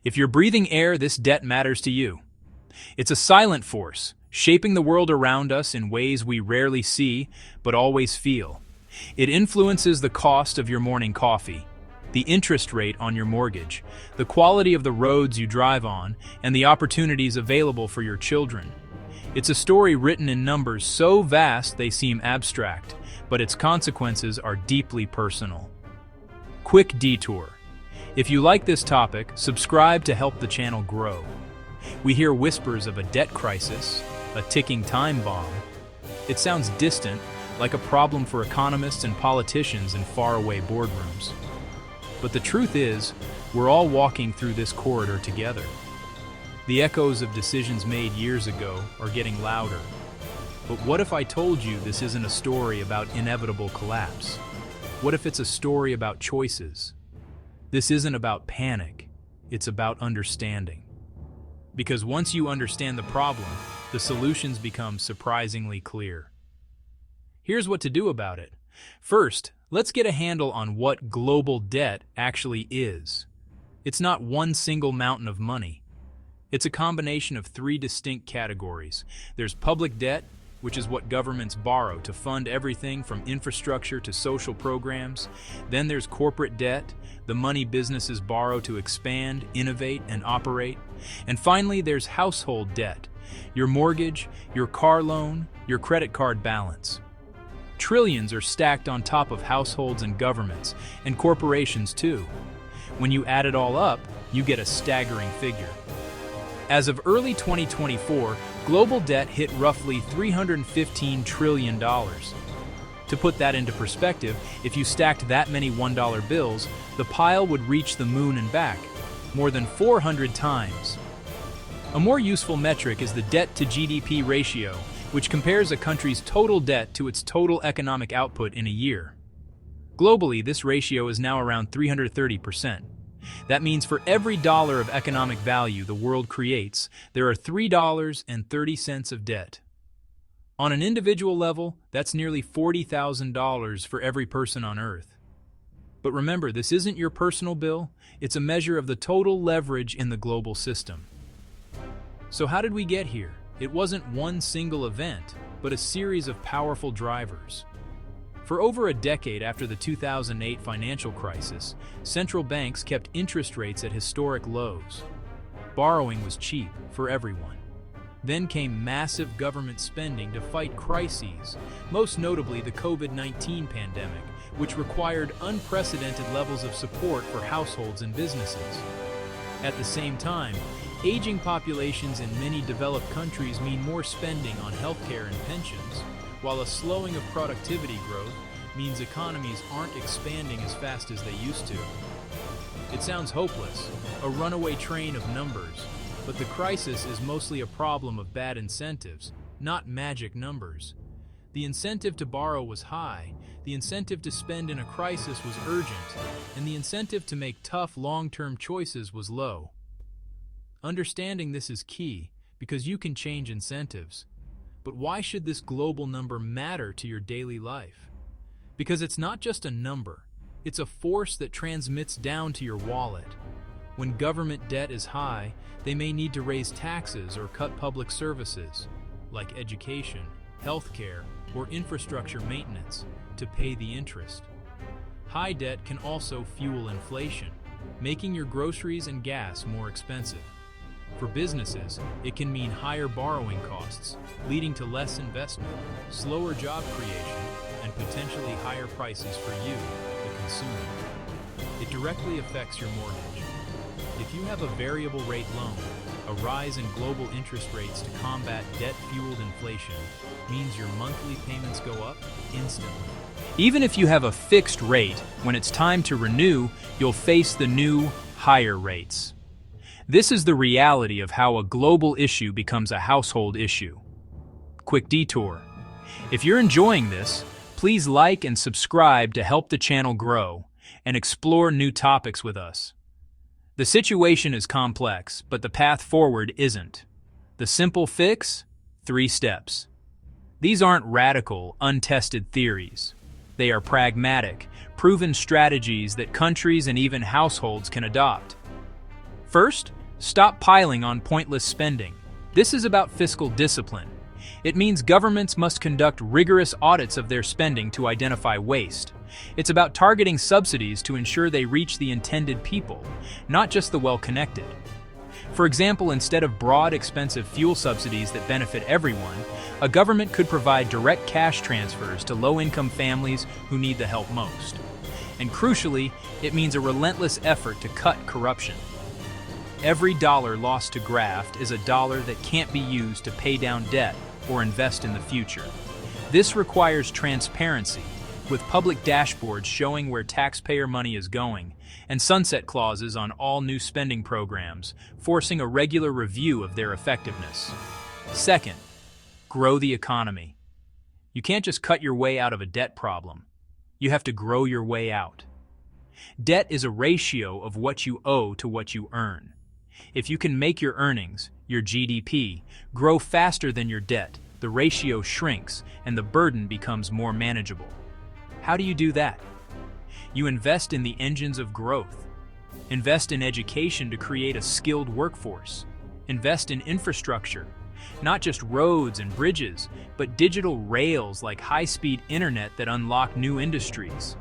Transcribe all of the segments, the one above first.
If you're breathing air, this debt matters to you. It's a silent force, shaping the world around us in ways we rarely see, but always feel. It influences the cost of your morning coffee, the interest rate on your mortgage, the quality of the roads you drive on, and the opportunities available for your children. It's a story written in numbers so vast they seem abstract, but its consequences are deeply personal. Quick detour. If you like this topic, subscribe to help the channel grow. We hear whispers of a debt crisis, a ticking time bomb. It sounds distant, like a problem for economists and politicians in faraway boardrooms. But the truth is, we're all walking through this corridor together. The echoes of decisions made years ago are getting louder. But what if I told you this isn't a story about inevitable collapse? What if it's a story about choices? This isn't about panic, it's about understanding. Because once you understand the problem, the solutions become surprisingly clear. Here's what to do about it. First, let's get a handle on what global debt actually is. It's not one single mountain of money. It's a combination of three distinct categories. There's public debt, which is what governments borrow to fund everything from infrastructure to social programs. Then there's corporate debt, the money businesses borrow to expand, innovate, and operate. And finally, there's household debt, your mortgage, your car loan, your credit card balance. Trillions are stacked on top of households and governments, and corporations too. When you add it all up, you get a staggering figure. As of early 2024, global debt hit roughly $315 trillion. To put that into perspective, if you stacked that many $1 bills, the pile would reach the moon and back, more than 400 times. A more useful metric is the debt to GDP ratio, which compares a country's total debt to its total economic output in a year. Globally, this ratio is now around 330%. That means for every dollar of economic value the world creates, there are $3.30 of debt. On an individual level, that's nearly $40,000 for every person on Earth. But remember, this isn't your personal bill, it's a measure of the total leverage in the global system. So how did we get here? It wasn't one single event, but a series of powerful drivers. For over a decade after the 2008 financial crisis, central banks kept interest rates at historic lows. Borrowing was cheap for everyone. Then came massive government spending to fight crises, most notably the COVID-19 pandemic, which required unprecedented levels of support for households and businesses. At the same time, aging populations in many developed countries mean more spending on healthcare and pensions, while a slowing of productivity growth means economies aren't expanding as fast as they used to. It sounds hopeless, a runaway train of numbers, but the crisis is mostly a problem of bad incentives, not magic numbers. The incentive to borrow was high, the incentive to spend in a crisis was urgent, and the incentive to make tough long-term choices was low. Understanding this is key, because you can change incentives. But why should this global number matter to your daily life? Because it's not just a number, it's a force that transmits down to your wallet. When government debt is high, they may need to raise taxes or cut public services, like education, healthcare, or infrastructure maintenance, to pay the interest. High debt can also fuel inflation, making your groceries and gas more expensive. For businesses, it can mean higher borrowing costs, leading to less investment, slower job creation, and potentially higher prices for you, the consumer. It directly affects your mortgage. If you have a variable rate loan, a rise in global interest rates to combat debt-fueled inflation means your monthly payments go up instantly. Even if you have a fixed rate, when it's time to renew, you'll face the new, higher rates. This is the reality of how a global issue becomes a household issue. Quick detour. If you're enjoying this, please like and subscribe to help the channel grow and explore new topics with us. The situation is complex, but the path forward isn't. The simple fix? 3 steps. These aren't radical, untested theories. They are pragmatic, proven strategies that countries and even households can adopt. First, stop piling on pointless spending. This is about fiscal discipline. It means governments must conduct rigorous audits of their spending to identify waste. It's about targeting subsidies to ensure they reach the intended people, not just the well-connected. For example, instead of broad, expensive fuel subsidies that benefit everyone, a government could provide direct cash transfers to low-income families who need the help most. And crucially, it means a relentless effort to cut corruption. Every dollar lost to graft is a dollar that can't be used to pay down debt or invest in the future. This requires transparency, with public dashboards showing where taxpayer money is going, and sunset clauses on all new spending programs, forcing a regular review of their effectiveness. Second, grow the economy. You can't just cut your way out of a debt problem. You have to grow your way out. Debt is a ratio of what you owe to what you earn. If you can make your earnings, your GDP, grow faster than your debt, the ratio shrinks and the burden becomes more manageable. How do you do that? You invest in the engines of growth. Invest in education to create a skilled workforce. Invest in infrastructure, not just roads and bridges, but digital rails like high-speed internet that unlock new industries.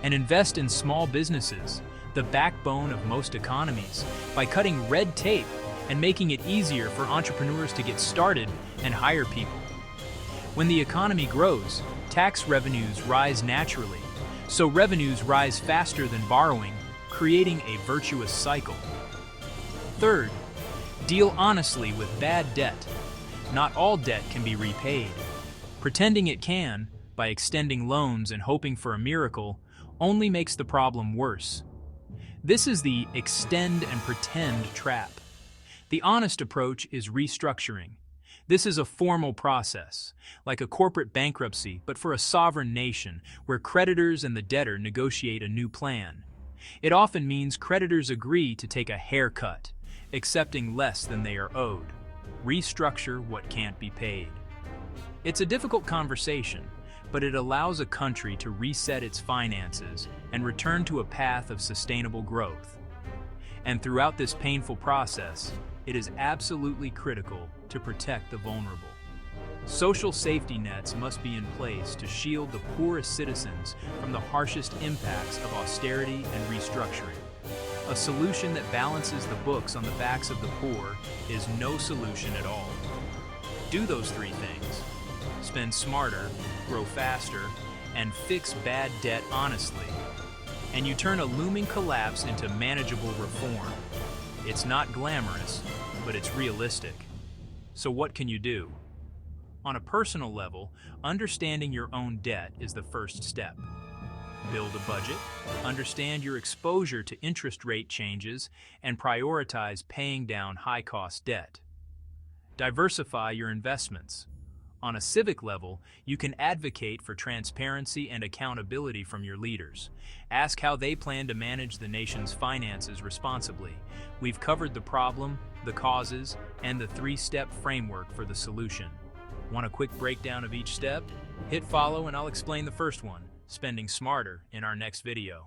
And invest in small businesses, the backbone of most economies, by cutting red tape and making it easier for entrepreneurs to get started and hire people. When the economy grows, tax revenues rise naturally, so revenues rise faster than borrowing, creating a virtuous cycle. Third, deal honestly with bad debt. Not all debt can be repaid. Pretending it can, by extending loans and hoping for a miracle, only makes the problem worse. This is the extend and pretend trap. The honest approach is restructuring. This is a formal process, like a corporate bankruptcy, but for a sovereign nation, where creditors and the debtor negotiate a new plan. It often means creditors agree to take a haircut, accepting less than they are owed. Restructure what can't be paid. It's a difficult conversation, but it allows a country to reset its finances and return to a path of sustainable growth. And throughout this painful process, it is absolutely critical to protect the vulnerable. Social safety nets must be in place to shield the poorest citizens from the harshest impacts of austerity and restructuring. A solution that balances the books on the backs of the poor is no solution at all. Do those three things: spend smarter, grow faster, and fix bad debt honestly. And you turn a looming collapse into manageable reform. It's not glamorous, but it's realistic. So what can you do? On a personal level, understanding your own debt is the first step. Build a budget, understand your exposure to interest rate changes, and prioritize paying down high-cost debt. Diversify your investments. On a civic level, you can advocate for transparency and accountability from your leaders. Ask how they plan to manage the nation's finances responsibly. We've covered the problem, the causes, and the three-step framework for the solution. Want a quick breakdown of each step? Hit follow and I'll explain the first one, spending smarter, in our next video.